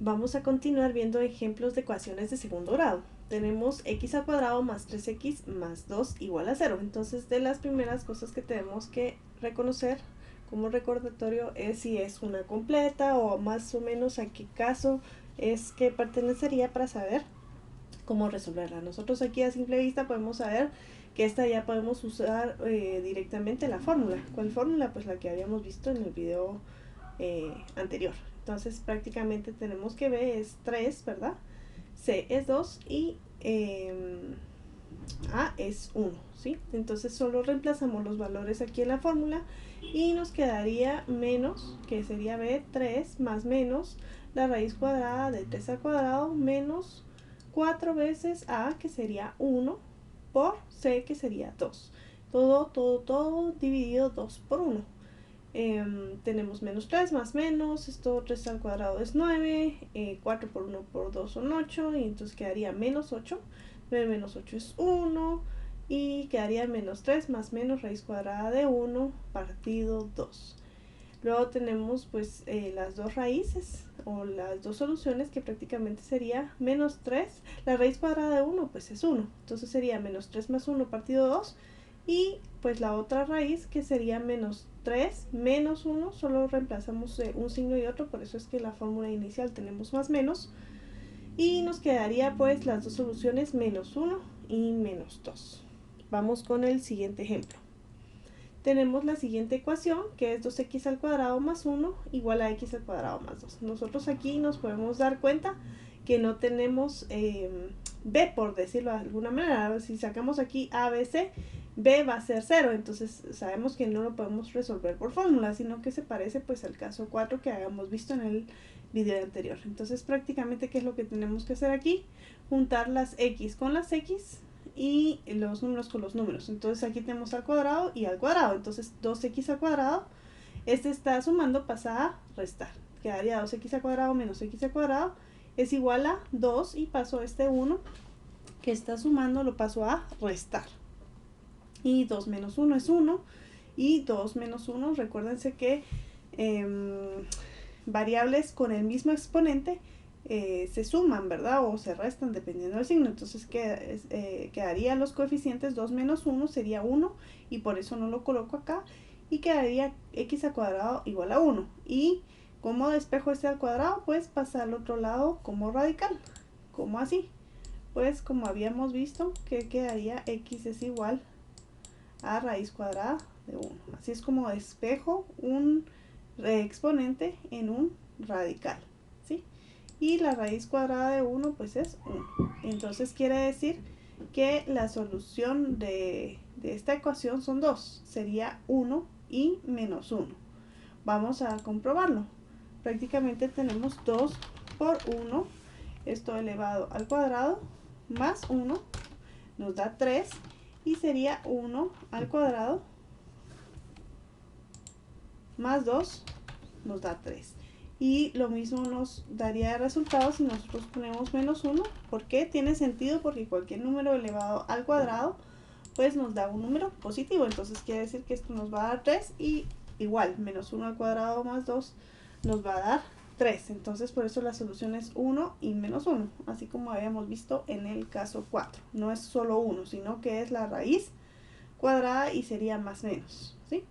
Vamos a continuar viendo ejemplos de ecuaciones de segundo grado. Tenemos x al cuadrado más 3x más 2 igual a 0. Entonces, de las primeras cosas que tenemos que reconocer como recordatorio es si es una completa o más o menos a qué caso es que pertenecería para saber cómo resolverla. Nosotros aquí a simple vista podemos saber que esta ya podemos usar directamente la fórmula. ¿Cuál fórmula? Pues la que habíamos visto en el video anterior. Entonces prácticamente tenemos que B es 3, ¿verdad? C es 2 y A es 1, ¿sí? Entonces solo reemplazamos los valores aquí en la fórmula y nos quedaría menos, que sería B, 3 más menos la raíz cuadrada de 3 al cuadrado menos 4 veces A, que sería 1, por C, que sería 2. Todo dividido 2 por 1. Tenemos menos 3 más menos, esto 3 al cuadrado es 9, 4 por 1 por 2 son 8, y entonces quedaría menos 8, 9 menos 8 es 1, y quedaría menos 3 más menos raíz cuadrada de 1 partido 2. Luego tenemos pues las dos raíces o las dos soluciones, que prácticamente sería menos 3, la raíz cuadrada de 1 pues es 1, entonces sería menos 3 más 1 partido 2, y pues la otra raíz que sería menos 3 menos 1, solo reemplazamos un signo y otro, por eso es que en la fórmula inicial tenemos más menos, y nos quedaría pues las dos soluciones menos 1 y menos 2. Vamos con el siguiente ejemplo. Tenemos la siguiente ecuación, que es 2x al cuadrado más 1 igual a x al cuadrado más 2. Nosotros aquí nos podemos dar cuenta que no tenemos b, por decirlo de alguna manera. Si sacamos aquí a, b, c, b va a ser 0, entonces sabemos que no lo podemos resolver por fórmula, sino que se parece pues al caso 4 que habíamos visto en el video anterior. Entonces prácticamente, ¿qué es lo que tenemos que hacer aquí? Juntar las x con las x y los números con los números. Entonces aquí tenemos al cuadrado y al cuadrado, entonces 2x al cuadrado, este está sumando, pasa a restar, quedaría 2x al cuadrado menos x al cuadrado es igual a 2, y paso este 1 que está sumando, lo paso a restar, y 2 menos 1 es 1, y 2 menos 1, recuérdense que variables con el mismo exponente se suman, ¿verdad? O se restan dependiendo del signo. Entonces quedarían los coeficientes 2 menos 1 sería 1, y por eso no lo coloco acá, y quedaría x al cuadrado igual a 1. Y como despejo este al cuadrado, pues pasa al otro lado como radical. ¿Cómo así? Pues como habíamos visto que quedaría x es igual a raíz cuadrada de 1. Así es como despejo un exponente en un radical, ¿sí? Y la raíz cuadrada de 1 pues es 1. Entonces quiere decir que la solución de esta ecuación son 2, sería 1 y menos 1. Vamos a comprobarlo. Prácticamente tenemos 2 por 1, esto elevado al cuadrado, más 1, nos da 3, y sería 1 al cuadrado más 2 nos da 3. Y lo mismo nos daría de resultado si nosotros ponemos menos 1. ¿Por qué? Tiene sentido, porque cualquier número elevado al cuadrado pues nos da un número positivo. Entonces quiere decir que esto nos va a dar 3, y igual, menos 1 al cuadrado más 2 nos va a dar 3. Entonces por eso la solución es 1 y menos 1, así como habíamos visto en el caso 4. No es solo 1, sino que es la raíz cuadrada y sería más menos, ¿sí?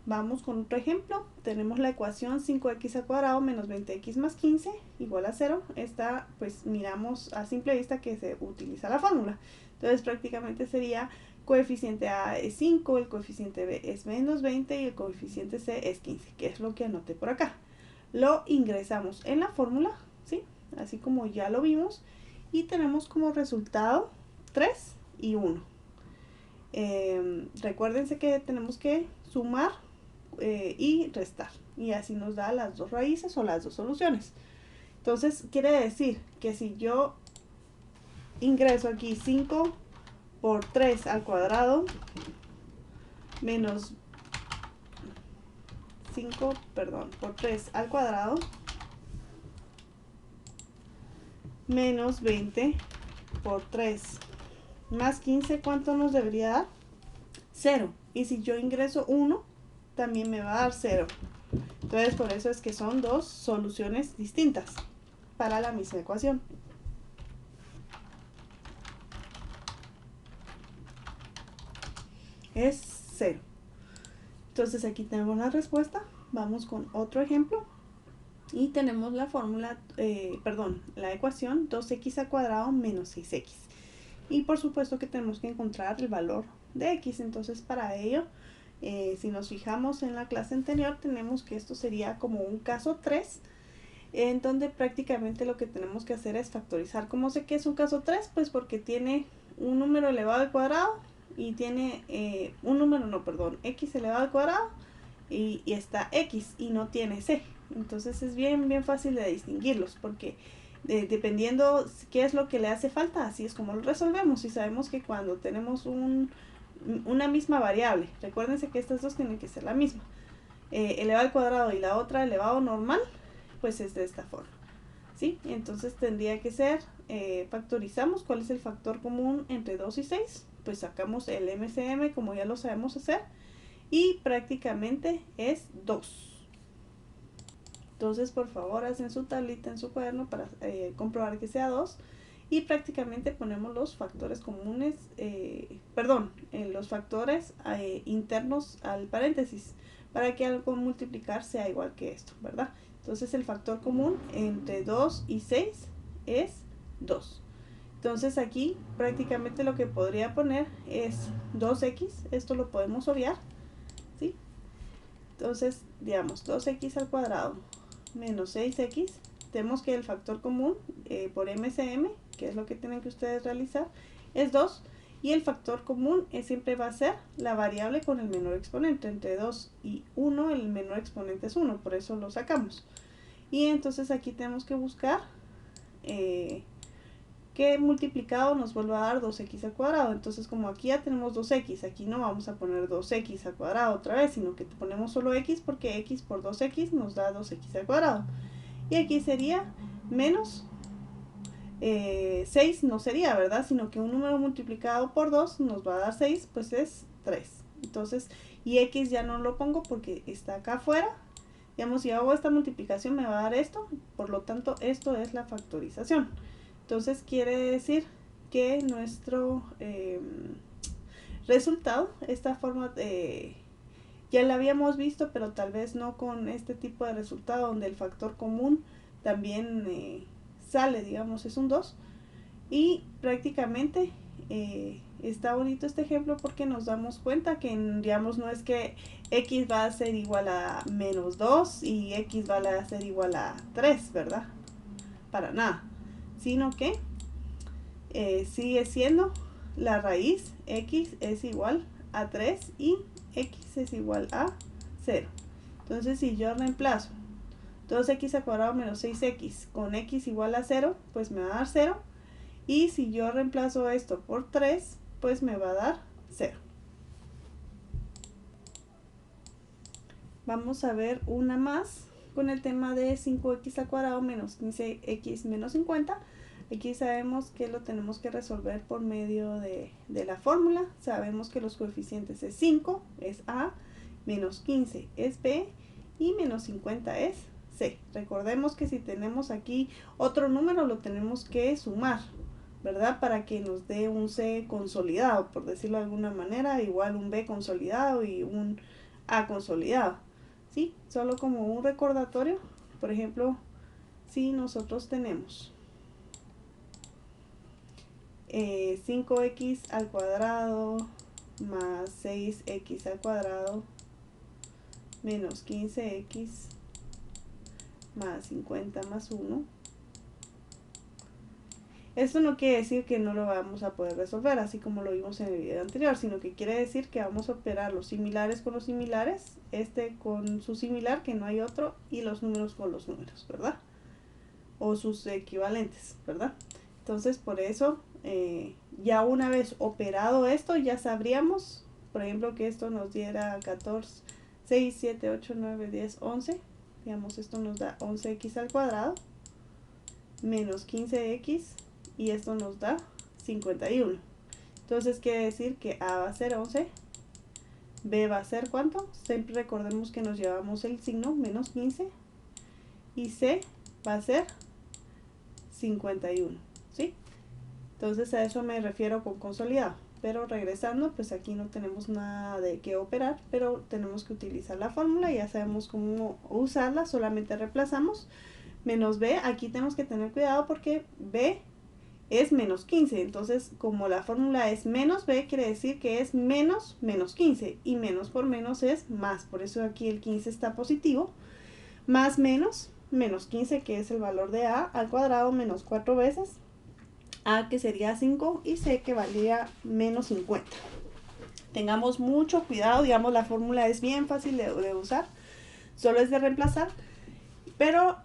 Vamos con otro ejemplo. Tenemos la ecuación 5x al cuadrado menos 20x más 15 igual a 0. Esta pues miramos a simple vista que se utiliza la fórmula. Entonces prácticamente sería coeficiente A es 5, el coeficiente B es menos 20 y el coeficiente C es 15, que es lo que anoté por acá. Lo ingresamos en la fórmula, ¿sí? Así como ya lo vimos, y tenemos como resultado 3 y 1. Recuérdense que tenemos que sumar y restar, y así nos da las dos raíces o las dos soluciones. Entonces quiere decir que si yo ingreso aquí 5 por 3 al cuadrado menos 5, perdón, por 3 al cuadrado menos 20 por 3 más 15, ¿cuánto nos debería dar? 0. Y si yo ingreso 1, también me va a dar 0. Entonces por eso es que son dos soluciones distintas. para la misma ecuación. Es 0. Entonces aquí tenemos la respuesta. Vamos con otro ejemplo. Y tenemos la fórmula, la ecuación 2x al cuadrado menos 6x. Y por supuesto que tenemos que encontrar el valor de x. Entonces para ello, si nos fijamos en la clase anterior, tenemos que esto sería como un caso 3, en donde prácticamente lo que tenemos que hacer es factorizar. ¿Cómo sé que es un caso 3? Pues porque tiene un número elevado al cuadrado y tiene x elevado al cuadrado y está x y no tiene c. Entonces es bien fácil de distinguirlos, porque dependiendo qué es lo que le hace falta, así es como lo resolvemos. Y sabemos que cuando tenemos una misma variable, recuérdense que estas dos tienen que ser la misma, elevado al cuadrado y la otra elevado normal, pues es de esta forma, ¿sí? Entonces tendría que ser, factorizamos, ¿cuál es el factor común entre 2 y 6? Pues sacamos el MCM, como ya lo sabemos hacer, y prácticamente es 2. Entonces, por favor, hacen su tablita en su cuaderno para comprobar que sea 2. Y prácticamente ponemos los factores comunes, los factores internos al paréntesis, para que algo multiplicar sea igual que esto, ¿verdad? Entonces, el factor común entre 2 y 6 es 2. Entonces, aquí prácticamente lo que podría poner es 2x. Esto lo podemos obviar, ¿sí? Entonces, digamos, 2x al cuadrado menos 6x, tenemos que el factor común por MCM, que es lo que tienen que ustedes realizar, es 2, y el factor común siempre va a ser la variable con el menor exponente. Entre 2 y 1 el menor exponente es 1, por eso lo sacamos. Y entonces aquí tenemos que buscar que multiplicado nos vuelva a dar 2x al cuadrado. Entonces, como aquí ya tenemos 2x, aquí no vamos a poner 2x al cuadrado otra vez, sino que ponemos solo x, porque x por 2x nos da 2x al cuadrado. Y aquí sería menos 6 no sería, ¿verdad? Sino que un número multiplicado por 2 nos va a dar 6, pues es 3. Entonces, y x ya no lo pongo porque está acá afuera. Digamos, si hago esta multiplicación me va a dar esto, por lo tanto esto es la factorización. Entonces quiere decir que nuestro resultado, esta forma ya la habíamos visto, pero tal vez no con este tipo de resultado donde el factor común también sale, digamos, es un 2. Y prácticamente está bonito este ejemplo porque nos damos cuenta que, digamos, no es que x va a ser igual a menos 2 y x va a ser igual a 3, ¿verdad? Para nada. Sino que sigue siendo la raíz x es igual a 3 y x es igual a 0. Entonces, si yo reemplazo 2x al cuadrado menos 6x con x igual a 0, pues me va a dar 0. Y si yo reemplazo esto por 3, pues me va a dar 0. Vamos a ver una más con el tema de 5x al cuadrado menos 15x menos 50. Aquí sabemos que lo tenemos que resolver por medio de la fórmula. Sabemos que los coeficientes es 5, es A, menos 15 es B y menos 50 es C. Recordemos que si tenemos aquí otro número lo tenemos que sumar, ¿verdad? Para que nos dé un C consolidado, por decirlo de alguna manera, igual un B consolidado y un A consolidado, ¿sí? Solo como un recordatorio, por ejemplo, si nosotros tenemos 5x al cuadrado más 6x al cuadrado menos 15x más 50 más 1. Esto no quiere decir que no lo vamos a poder resolver, así como lo vimos en el video anterior, sino que quiere decir que vamos a operar los similares con los similares, este con su similar, que no hay otro, y los números con los números, ¿verdad? O sus equivalentes, ¿verdad? Entonces, por eso, ya una vez operado esto, ya sabríamos, por ejemplo, que esto nos diera 14, 6, 7, 8, 9, 10, 11. Digamos, esto nos da 11x al cuadrado menos 15x y esto nos da 51. Entonces quiere decir que A va a ser 11, B va a ser ¿cuánto? Siempre recordemos que nos llevamos el signo menos 15 y C va a ser 51, ¿sí? Entonces a eso me refiero con consolidado. Pero regresando, pues aquí no tenemos nada de qué operar, pero tenemos que utilizar la fórmula, ya sabemos cómo usarla, solamente reemplazamos. Menos b, aquí tenemos que tener cuidado porque b es menos 15, entonces como la fórmula es menos b, quiere decir que es menos menos 15, y menos por menos es más, por eso aquí el 15 está positivo, más menos, menos 15, que es el valor de a al cuadrado, menos 4 veces a, que sería 5, y c, que valía menos 50. Tengamos mucho cuidado, digamos, la fórmula es bien fácil de usar, solo es de reemplazar, pero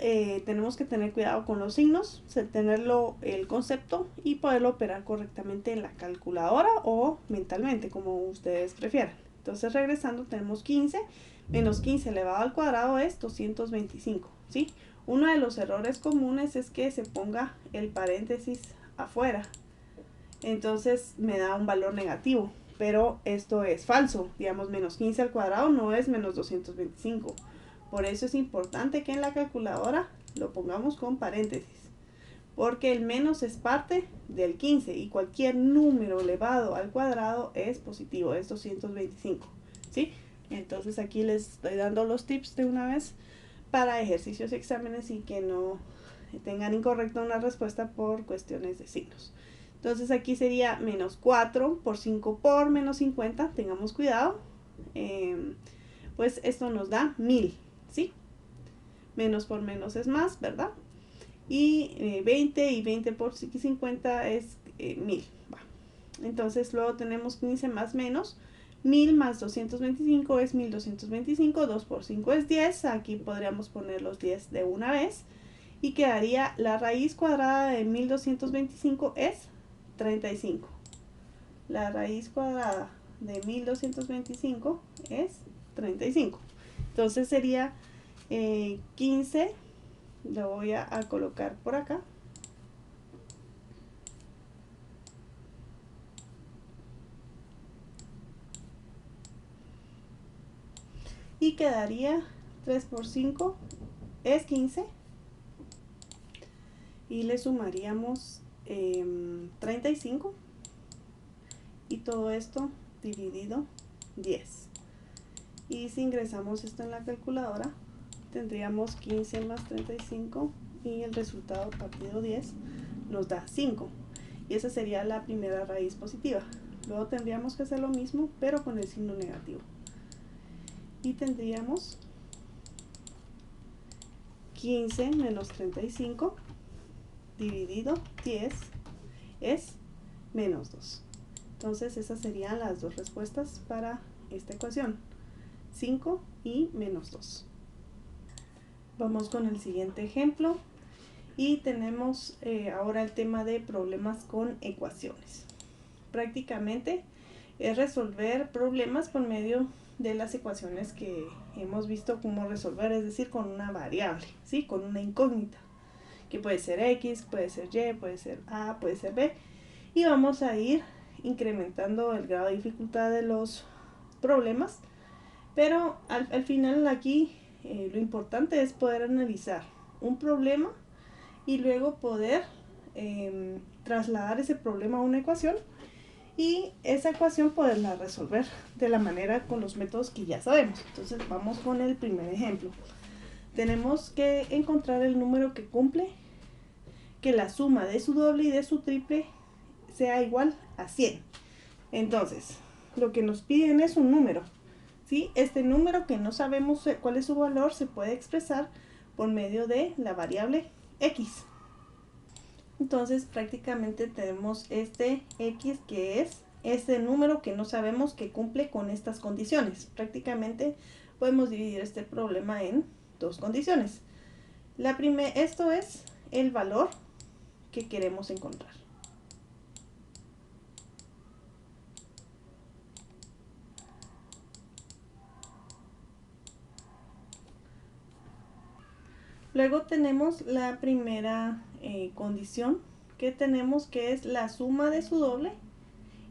tenemos que tener cuidado con los signos, tenerlo el concepto y poderlo operar correctamente en la calculadora o mentalmente, como ustedes prefieran. Entonces, regresando, tenemos 15 menos 15 elevado al cuadrado es 225, ¿sí? Uno de los errores comunes es que se ponga el paréntesis afuera, entonces me da un valor negativo, pero esto es falso, digamos, menos 15 al cuadrado no es menos 225, por eso es importante que en la calculadora lo pongamos con paréntesis, porque el menos es parte del 15 y cualquier número elevado al cuadrado es positivo, es 225, ¿sí? Entonces aquí les estoy dando los tips de una vez para ejercicios y exámenes y que no tengan incorrecta una respuesta por cuestiones de signos. Entonces aquí sería menos 4 por 5 por menos 50, tengamos cuidado, pues esto nos da 1000, ¿sí? Menos por menos es más, ¿verdad? Y 20 y 20 por 50 es 1000. Va. Entonces luego tenemos 15 más menos, 1000 más 225 es 1225, 2 por 5 es 10, aquí podríamos poner los 10 de una vez, y quedaría la raíz cuadrada de 1225 es 35. La raíz cuadrada de 1225 es 35. Entonces sería 15, lo voy a colocar por acá. Y quedaría 3 por 5 es 15. Y le sumaríamos 35. Y todo esto dividido 10. Y si ingresamos esto en la calculadora, tendríamos 15 más 35 y el resultado partido 10 nos da 5. Y esa sería la primera raíz positiva. Luego tendríamos que hacer lo mismo, pero con el signo negativo. Y tendríamos 15 menos 35 dividido 10 es menos 2. Entonces esas serían las dos respuestas para esta ecuación, 5 y menos 2. Vamos con el siguiente ejemplo y tenemos ahora el tema de problemas con ecuaciones. Prácticamente es resolver problemas por medio de las ecuaciones que hemos visto cómo resolver, es decir, con una variable, ¿sí? Con una incógnita, que puede ser X, puede ser Y, puede ser A, puede ser B, y vamos a ir incrementando el grado de dificultad de los problemas, pero al final aquí lo importante es poder analizar un problema y luego poder trasladar ese problema a una ecuación y esa ecuación poderla resolver de la manera con los métodos que ya sabemos. Entonces vamos con el primer ejemplo. Tenemos que encontrar el número que cumple que la suma de su doble y de su triple sea igual a 100. Entonces, lo que nos piden es un número, ¿sí? Este número que no sabemos cuál es su valor se puede expresar por medio de la variable x. Entonces, prácticamente tenemos este x que es este número que no sabemos que cumple con estas condiciones. Prácticamente podemos dividir este problema en dos condiciones. Esto es el valor que queremos encontrar. Luego tenemos la primera condición que tenemos, que es la suma de su doble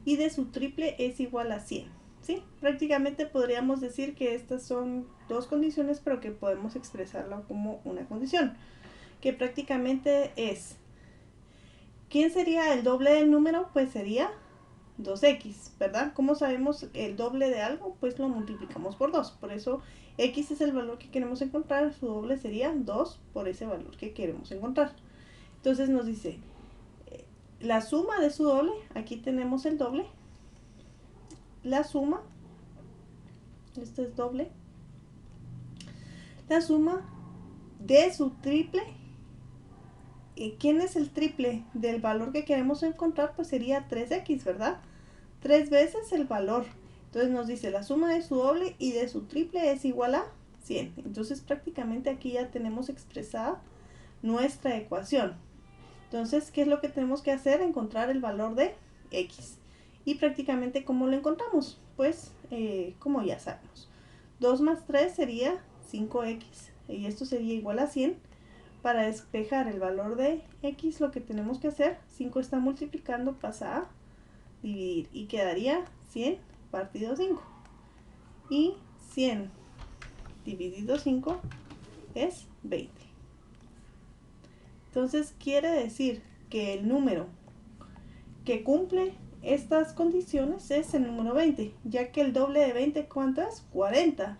y de su triple es igual a 100. ¿Sí? Prácticamente podríamos decir que estas son dos condiciones, pero que podemos expresarla como una condición, que prácticamente es ¿Quién sería el doble del número? Pues sería 2x, ¿verdad? ¿Cómo sabemos el doble de algo? Pues lo multiplicamos por 2. Por eso x es el valor que queremos encontrar, su doble sería 2 por ese valor que queremos encontrar. Entonces nos dice, la suma de su doble, aquí tenemos el doble, la suma, este es doble, la suma de su triple. ¿Y quién es el triple del valor que queremos encontrar? Pues sería 3x, ¿verdad? 3 veces el valor. Entonces nos dice la suma de su doble y de su triple es igual a 100. Entonces prácticamente aquí ya tenemos expresada nuestra ecuación. Entonces, ¿qué es lo que tenemos que hacer? Encontrar el valor de x. Y prácticamente, ¿cómo lo encontramos? Pues, como ya sabemos. 2 más 3 sería 5x. Y esto sería igual a 100. Para despejar el valor de x, lo que tenemos que hacer, 5 está multiplicando, pasa a dividir. Y quedaría 100 partido 5. Y 100 dividido 5 es 20. Entonces quiere decir que el número que cumple estas condiciones es el número 20, ya que el doble de 20, ¿cuánto es? 40.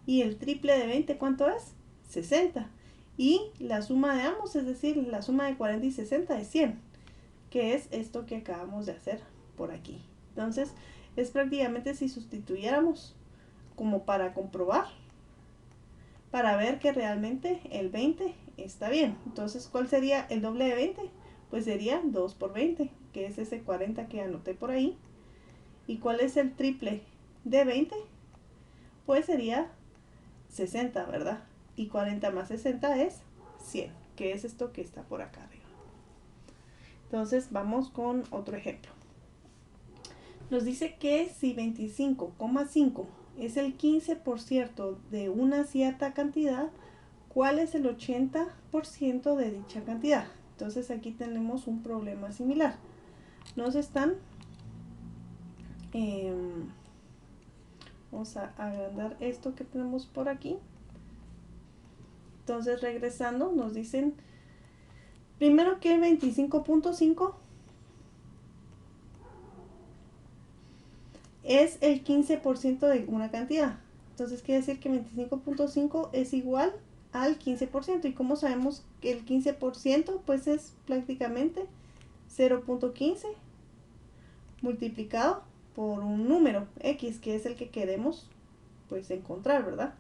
Y el triple de 20, ¿cuánto es? 60. Y la suma de ambos, es decir, la suma de 40 y 60 es 100, que es esto que acabamos de hacer por aquí. Entonces, es prácticamente si sustituyéramos como para comprobar, para ver que realmente el 20 está bien. Entonces, ¿cuál sería el doble de 20? Pues sería 2 por 20, que es ese 40 que anoté por ahí. ¿Y cuál es el triple de 20? Pues sería 60, ¿verdad? Y 40 más 60 es 100, que es esto que está por acá arriba. Entonces, vamos con otro ejemplo. Nos dice que si 25,5 es el 15% de una cierta cantidad, ¿cuál es el 80% de dicha cantidad? Entonces aquí tenemos un problema similar. Nos están, vamos a agrandar esto que tenemos por aquí. Entonces regresando, nos dicen primero que 25,5 es el 15% de una cantidad. Entonces quiere decir que 25,5 es igual al 15%. ¿Y cómo sabemos que el 15%? Pues es prácticamente 0.15 multiplicado por un número x, que es el que queremos pues encontrar, ¿verdad?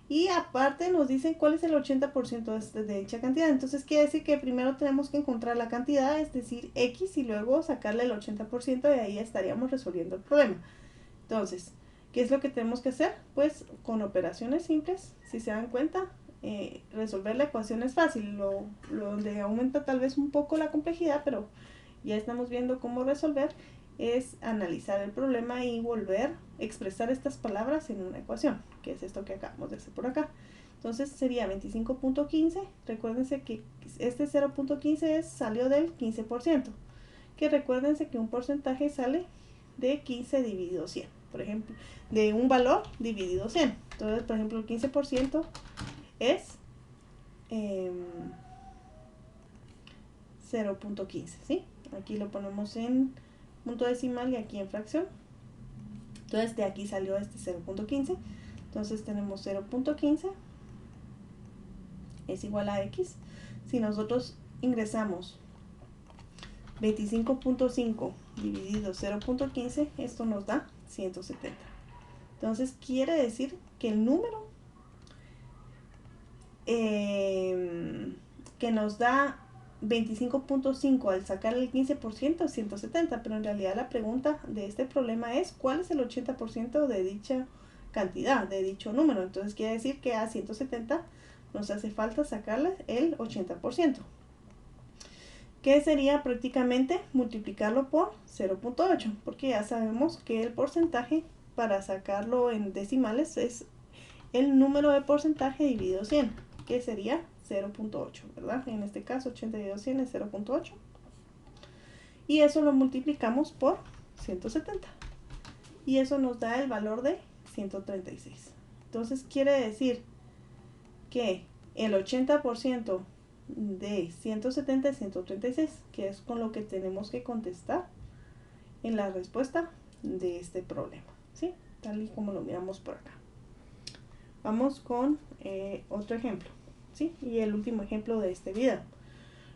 Y aparte nos dicen cuál es el 80% de dicha cantidad. Entonces quiere decir que primero tenemos que encontrar la cantidad, es decir, x, y luego sacarle el 80%, y ahí estaríamos resolviendo el problema. Entonces, ¿qué es lo que tenemos que hacer? Pues con operaciones simples, si se dan cuenta, resolver la ecuación es fácil. Donde aumenta tal vez un poco la complejidad, pero ya estamos viendo cómo resolver, es analizar el problema y volver a expresar estas palabras en una ecuación, que es esto que acabamos de hacer por acá. Entonces sería 25.15, recuérdense que este 0.15 salió del 15%, que recuérdense que un porcentaje sale de 15 dividido 100, por ejemplo, de un valor dividido 100. Entonces, por ejemplo, el 15% es 0.15, ¿sí? Aquí lo ponemos en punto decimal y aquí en fracción. Entonces de aquí salió este 0.15. Entonces tenemos 0.15 es igual a x. Si nosotros ingresamos 25.5 dividido 0.15, esto nos da 170. Entonces quiere decir que el número que nos da 25.5 al sacar el 15% es 170, pero en realidad la pregunta de este problema es ¿cuál es el 80% de dicha cantidad, de dicho número? Entonces quiere decir que a 170 nos hace falta sacarle el 80%, que sería prácticamente multiplicarlo por 0.8, porque ya sabemos que el porcentaje para sacarlo en decimales es el número de porcentaje dividido 100, que sería 0.8, ¿verdad? En este caso 80 dividido 100 es 0.8, y eso lo multiplicamos por 170, y eso nos da el valor de 136. Entonces quiere decir que el 80% de 170 y 136, que es con lo que tenemos que contestar en la respuesta de este problema, ¿sí? Tal y como lo miramos por acá. Vamos con otro ejemplo, ¿sí? Y el último ejemplo de este video.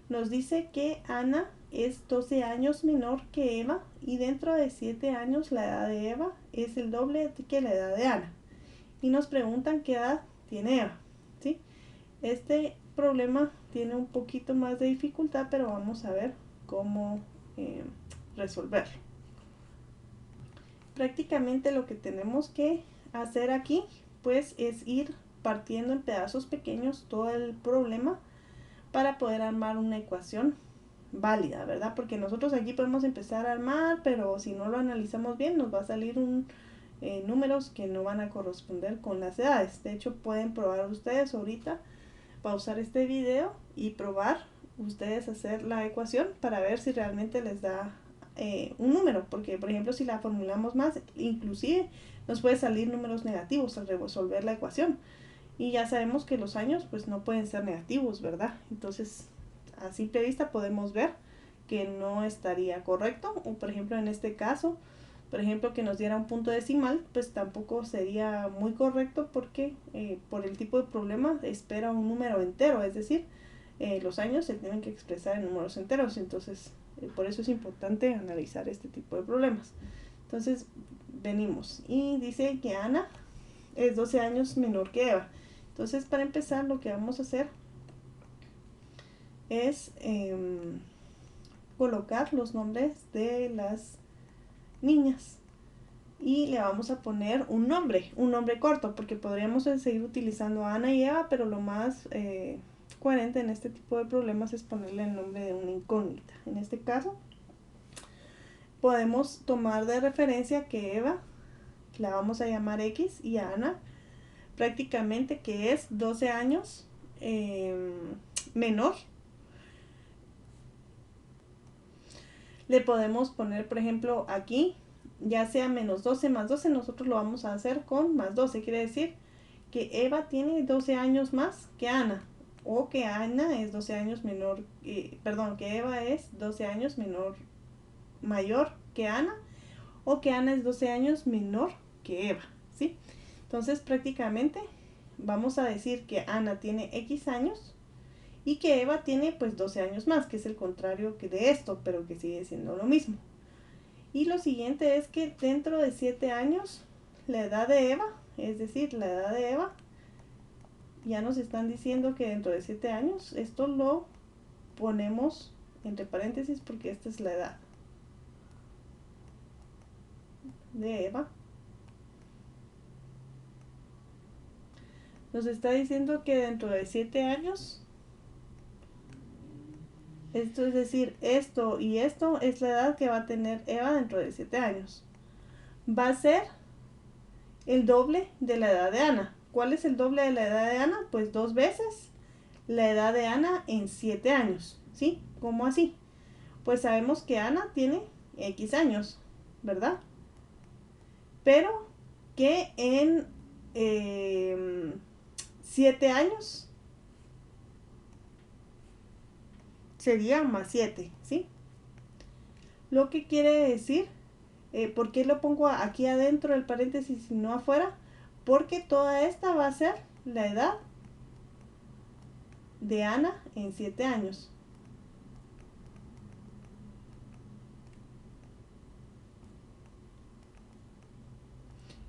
Nos dice que Ana es 12 años menor que Eva y dentro de 7 años la edad de Eva es el doble que la edad de Ana. Y nos preguntan qué edad tiene Eva, ¿sí? Este problema tiene un poquito más de dificultad, pero vamos a ver cómo resolverlo. Prácticamente lo que tenemos que hacer aquí pues es ir partiendo en pedazos pequeños todo el problema para poder armar una ecuación válida, ¿verdad? Porque nosotros aquí podemos empezar a armar, pero si no lo analizamos bien nos va a salir números que no van a corresponder con las edades. De hecho, pueden probar ustedes ahorita, pausar este video y probar ustedes hacer la ecuación para ver si realmente les da un número, porque por ejemplo si la formulamos más, inclusive nos puede salir números negativos al resolver la ecuación, y ya sabemos que los años pues no pueden ser negativos, ¿verdad? Entonces a simple vista podemos ver que no estaría correcto, o por ejemplo en este caso, por ejemplo que nos diera un punto decimal, pues tampoco sería muy correcto porque por el tipo de problema espera un número entero, es decir, los años se tienen que expresar en números enteros, entonces por eso es importante analizar este tipo de problemas. Entonces venimos y dice que Ana es 12 años menor que Eva. Entonces para empezar lo que vamos a hacer es colocar los nombres de las niñas y le vamos a poner un nombre corto, porque podríamos seguir utilizando a Ana y Eva, pero lo más coherente en este tipo de problemas es ponerle el nombre de una incógnita. En este caso podemos tomar de referencia que Eva la vamos a llamar X y a Ana prácticamente que es 12 años menor. Le podemos poner por ejemplo aquí ya sea menos 12 más 12, nosotros lo vamos a hacer con más 12, quiere decir que Eva tiene 12 años más que Ana, o que Ana es 12 años menor, perdón, que Eva es 12 años mayor que Ana, o que Ana es 12 años menor que Eva, ¿sí? Entonces prácticamente vamos a decir que Ana tiene X años y que Eva tiene pues 12 años más, que es el contrario que de esto, pero que sigue siendo lo mismo. Y lo siguiente es que dentro de 7 años la edad de Eva, es decir, la edad de Eva, ya nos están diciendo que dentro de 7 años, esto lo ponemos entre paréntesis porque esta es la edad de Eva. Nos está diciendo que dentro de 7 años, esto es decir, esto y esto es la edad que va a tener Eva dentro de 7 años. Va a ser el doble de la edad de Ana. ¿Cuál es el doble de la edad de Ana? Pues 2 veces la edad de Ana en 7 años, ¿sí? ¿Cómo así? Pues sabemos que Ana tiene X años, ¿verdad? Pero que en 7 años sería más 7, ¿sí? Lo que quiere decir, ¿por qué lo pongo aquí adentro del paréntesis y no afuera? Porque toda esta va a ser la edad de Ana en 7 años.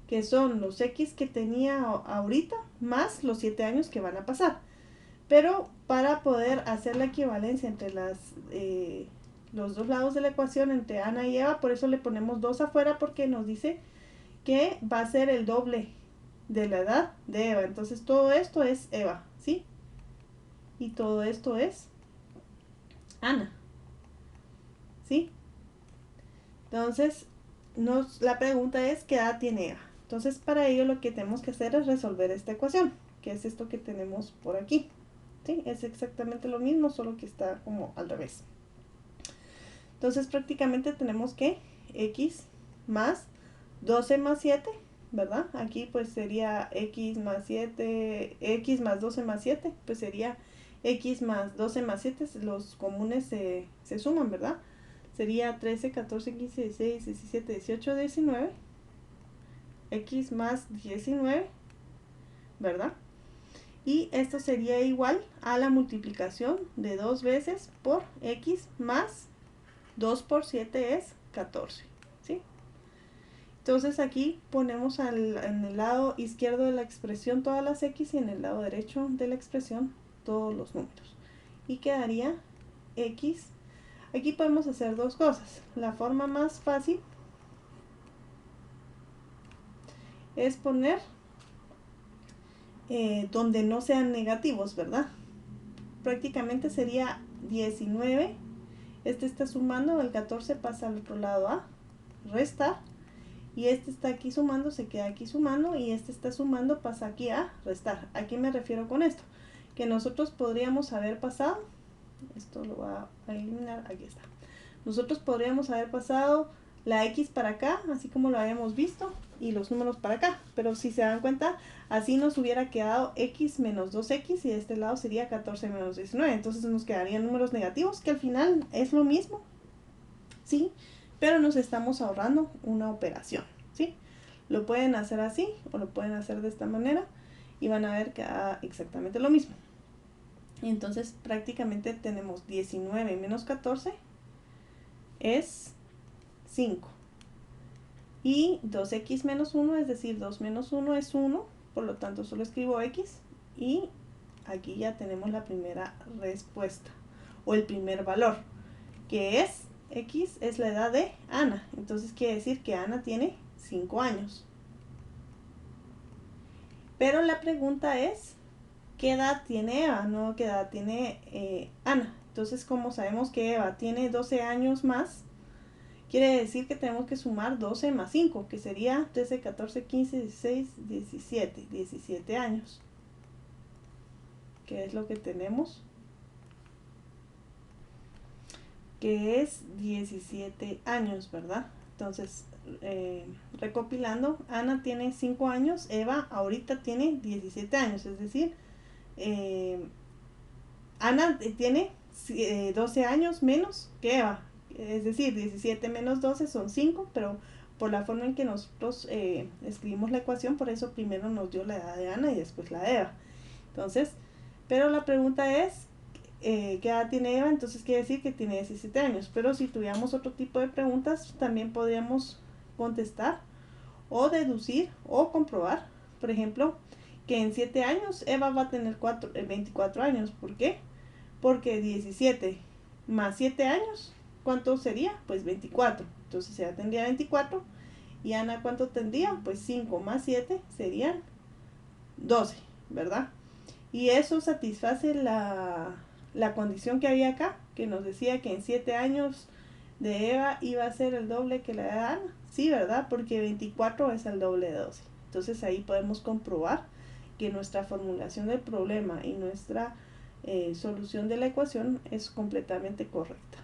Que son los X que tenía ahorita más los 7 años que van a pasar. Pero para poder hacer la equivalencia entre los dos lados de la ecuación, entre Ana y Eva, por eso le ponemos 2 afuera, porque nos dice que va a ser el doble de la edad de Eva. Entonces todo esto es Eva, ¿sí? Y todo esto es Ana, ¿sí? Entonces la pregunta es ¿qué edad tiene Eva? Entonces para ello lo que tenemos que hacer es resolver esta ecuación, que es esto que tenemos por aquí, ¿sí? Es exactamente lo mismo, solo que está como al revés. Entonces prácticamente tenemos que X más 12 más 7, ¿verdad? Aquí pues sería X más 7, X más 12 más 7, pues sería X más 12 más 7, los comunes se suman, ¿verdad? Sería 13, 14, 15, 16, 17, 18, 19. X más 19, ¿verdad? Y esto sería igual a la multiplicación de 2 veces por X más 2 por 7 es 14, ¿sí? Entonces aquí ponemos en el lado izquierdo de la expresión todas las X y en el lado derecho de la expresión todos los números. Y quedaría X. Aquí podemos hacer dos cosas. La forma más fácil es poner donde no sean negativos, ¿verdad? Prácticamente sería 19. Este está sumando, el 14 pasa al otro lado a restar. Y este está aquí sumando, se queda aquí sumando. Y este está sumando, pasa aquí a restar. ¿A qué me refiero con esto? Que nosotros podríamos haber pasado, esto lo voy a eliminar, aquí está. Nosotros podríamos haber pasado la X para acá, así como lo habíamos visto, y los números para acá. Pero si se dan cuenta, así nos hubiera quedado X menos 2X y de este lado sería 14 menos 19. Entonces nos quedarían números negativos, que al final es lo mismo, ¿sí? Pero nos estamos ahorrando una operación, ¿sí? Lo pueden hacer así o lo pueden hacer de esta manera y van a ver que da exactamente lo mismo. Y entonces prácticamente tenemos 19 menos 14 es 5. Y 2x menos 1, es decir, 2 menos 1 es 1, por lo tanto solo escribo x y aquí ya tenemos la primera respuesta o el primer valor, que es x es la edad de Ana. Entonces quiere decir que Ana tiene 5 años. Pero la pregunta es, ¿qué edad tiene Eva? No, ¿qué edad tiene Ana? Entonces, como sabemos que Eva tiene 12 años más, quiere decir que tenemos que sumar 12 más 5, que sería 13, 14, 15, 16, 17. 17 años. ¿Qué es lo que tenemos? Que es 17 años, ¿verdad? Entonces, recopilando, Ana tiene 5 años, Eva ahorita tiene 17 años, es decir, Ana tiene 12 años menos que Eva, es decir, 17 menos 12 son 5, pero por la forma en que nosotros escribimos la ecuación, por eso primero nos dio la edad de Ana y después la de Eva. Entonces, pero la pregunta es, ¿qué edad tiene Eva? Entonces quiere decir que tiene 17 años, pero si tuviéramos otro tipo de preguntas, también podríamos contestar o deducir o comprobar, por ejemplo, que en 7 años Eva va a tener 24 años. ¿Por qué? Porque 17 más 7 años, ¿cuánto sería? Pues 24. Entonces ella tendría 24. ¿Y Ana cuánto tendría? Pues 5 más 7 serían 12, ¿verdad? Y eso satisface la condición que había acá, que nos decía que en 7 años de Eva iba a ser el doble que la de Ana. Sí, ¿verdad? Porque 24 es el doble de 12. Entonces ahí podemos comprobar que nuestra formulación del problema y nuestra solución de la ecuación es completamente correcta.